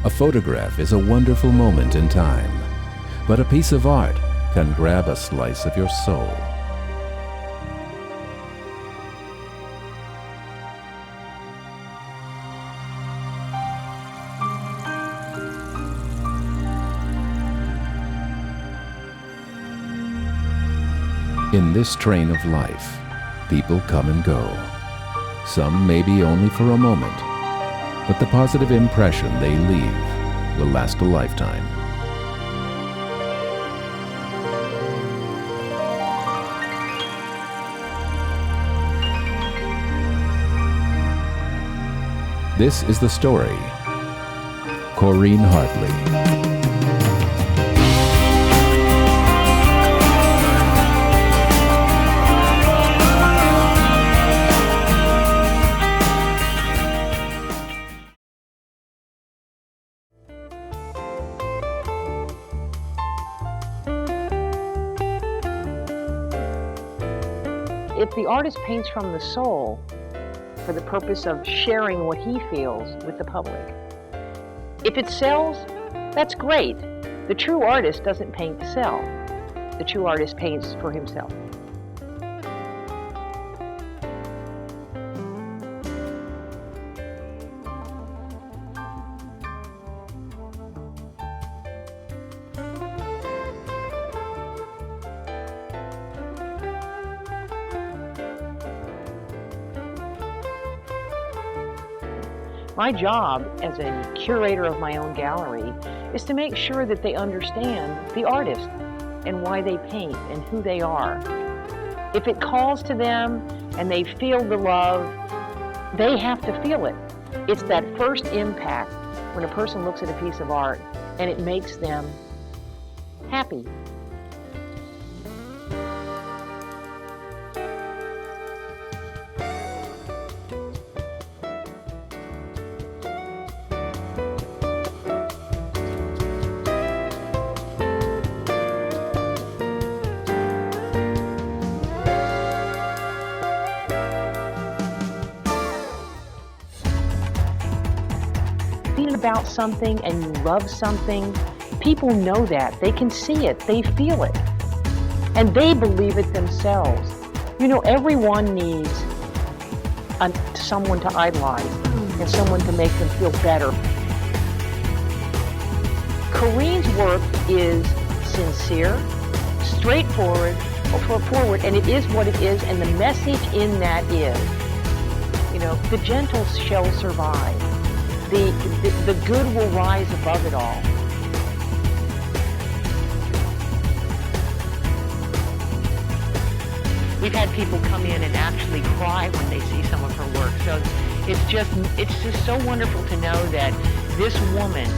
A photograph is a wonderful moment in time, but a piece of art can grab a slice of your soul. In this train of life, people come and go. Some maybe only for a moment, but the positive impression they leave will last a lifetime. This is the story. Corinne Hartley. If the artist paints from the soul for the purpose of sharing what he feels with the public, if it sells, that's great. The true artist doesn't paint to sell. The true artist paints for himself. My job as a curator of my own gallery is to make sure that they understand the artist and why they paint and who they are. If it calls to them and they feel the love, they have to feel it. It's that first impact when a person looks at a piece of art and it makes them happy. About something and you love something, people know that. They can see it, they feel it, and they believe it themselves. You know, everyone needs someone to idolize and someone to make them feel better. Corinne's work is sincere, straightforward, and it is what it is, and the message in that is, you know, the gentle shall survive. The good will rise above it all. We've had people come in and actually cry when they see some of her work. So it's just so wonderful to know that this woman,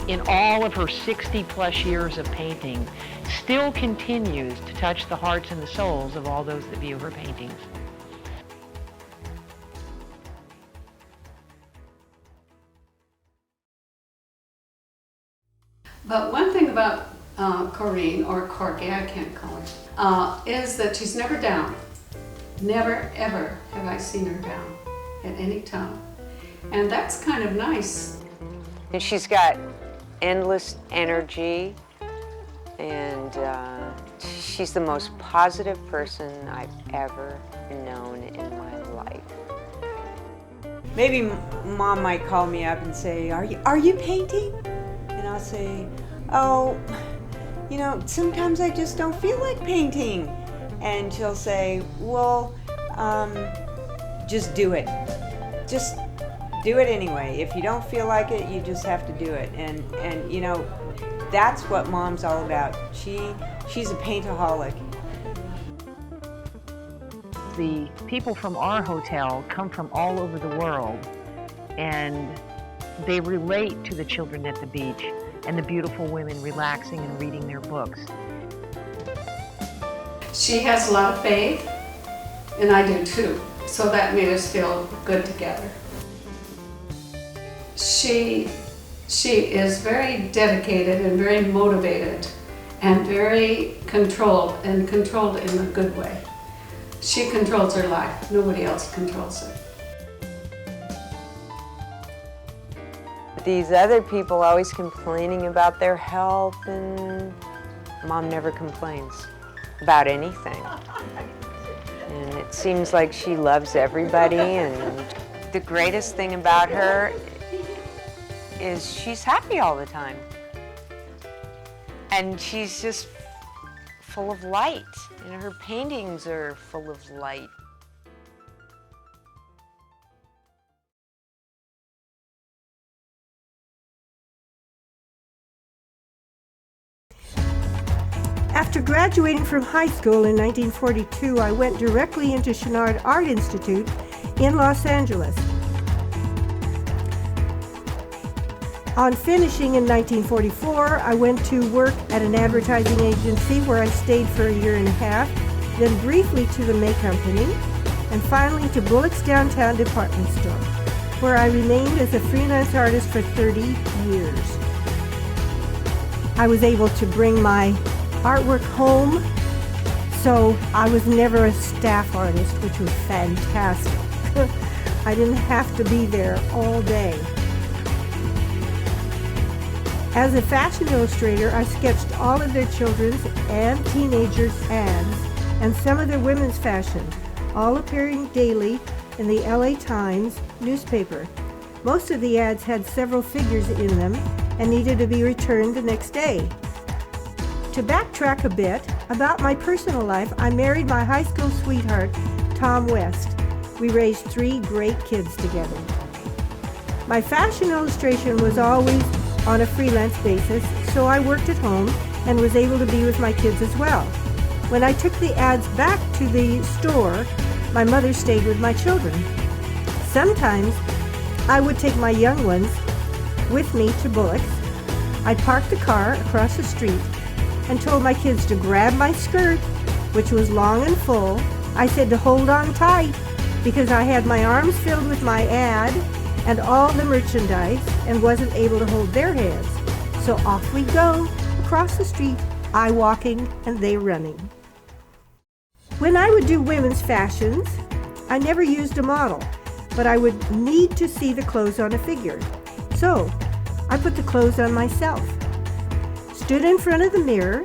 in all of her 60 plus years of painting, still continues to touch the hearts and the souls of all those that view her paintings. But one thing about Corinne, or Corky, I can't call her, is that she's never down. Never, ever have I seen her down at any time. And that's kind of nice. And she's got endless energy, and she's the most positive person I've ever known in my life. Maybe Mom might call me up and say, are you painting? And I'll say, oh, you know, sometimes I just don't feel like painting. And she'll say, well, just do it. Just do it anyway. If you don't feel like it, you just have to do it. And you know, that's what Mom's all about. She's a paintaholic. The people from our hotel come from all over the world, and they relate to the children at the beach and the beautiful women relaxing and reading their books. She has a lot of faith, and I do too, so that made us feel good together. She is very dedicated and very motivated and very controlled, and controlled in a good way. She controls her life. Nobody else controls it. these other people always complaining about their health, and Mom never complains about anything. And it seems like she loves everybody, and the greatest thing about her is she's happy all the time. And she's just full of light, and her paintings are full of light. After graduating from high school in 1942, I went directly into Chouinard Art Institute in Los Angeles. On finishing in 1944, I went to work at an advertising agency where I stayed for a year and a half, then briefly to the May Company, and finally to Bullock's Downtown Department Store, where I remained as a freelance artist for 30 years. I was able to bring my artwork home, so I was never a staff artist, which was fantastic. I didn't have to be there all day. As a fashion illustrator, I sketched all of their children's and teenagers' ads and some of their women's fashion, all appearing daily in the LA Times newspaper. Most of the ads had several figures in them and needed to be returned the next day. To backtrack a bit, about my personal life, I married my high school sweetheart, Tom West. We raised 3 great kids together. My fashion illustration was always on a freelance basis, so I worked at home and was able to be with my kids as well. When I took the ads back to the store, my mother stayed with my children. Sometimes I would take my young ones with me to Bullock's. I'd park the car across the street and told my kids to grab my skirt, which was long and full. I said to hold on tight because I had my arms filled with my ad and all the merchandise and wasn't able to hold their hands. So off we go across the street, I walking and they running. When I would do women's fashions, I never used a model, but I would need to see the clothes on a figure. So I put the clothes on myself. Stood in front of the mirror,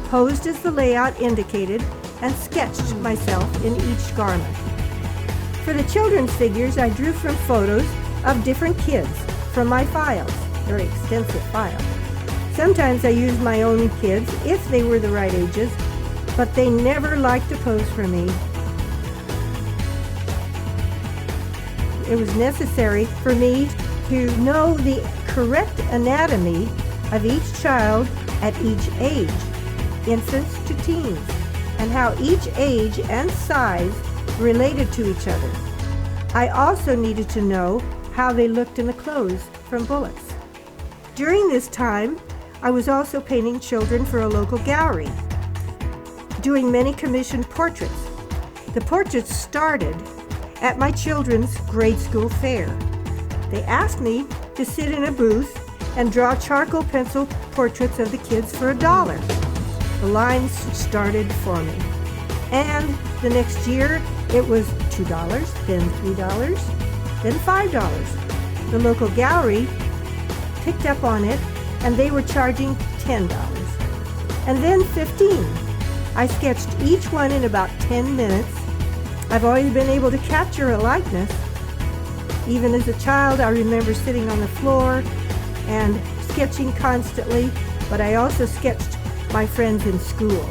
posed as the layout indicated, and sketched myself in each garment. For the children's figures, I drew from photos of different kids from my files, very extensive file. Sometimes I used my own kids if they were the right ages, but they never liked to pose for me. It was necessary for me to know the correct anatomy of each child at each age, infants to teens, and how each age and size related to each other. I also needed to know how they looked in the clothes from Bullock's. During this time, I was also painting children for a local gallery, doing many commissioned portraits. The portraits started at my children's grade school fair. They asked me to sit in a booth and draw charcoal pencil portraits of the kids for $1. The lines started forming. And the next year, it was $2, then $3, then $5. The local gallery picked up on it, and they were charging $10. And then $15. I sketched each one in about 10 minutes. I've always been able to capture a likeness. Even as a child, I remember sitting on the floor and sketching constantly, but I also sketched my friends in school.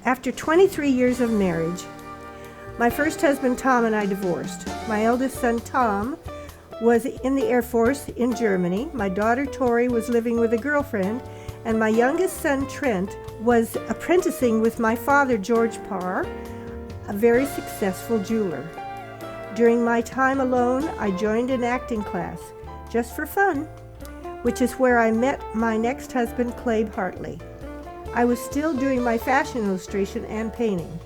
After 23 years of marriage, my first husband Tom and I divorced. My eldest son Tom was in the Air Force in Germany. My daughter Tori was living with a girlfriend, and my youngest son Trent was apprenticing with my father George Parr, a very successful jeweler. During my time alone, I joined an acting class, just for fun, which is where I met my next husband, Corinne Hartley. I was still doing my fashion illustration and painting.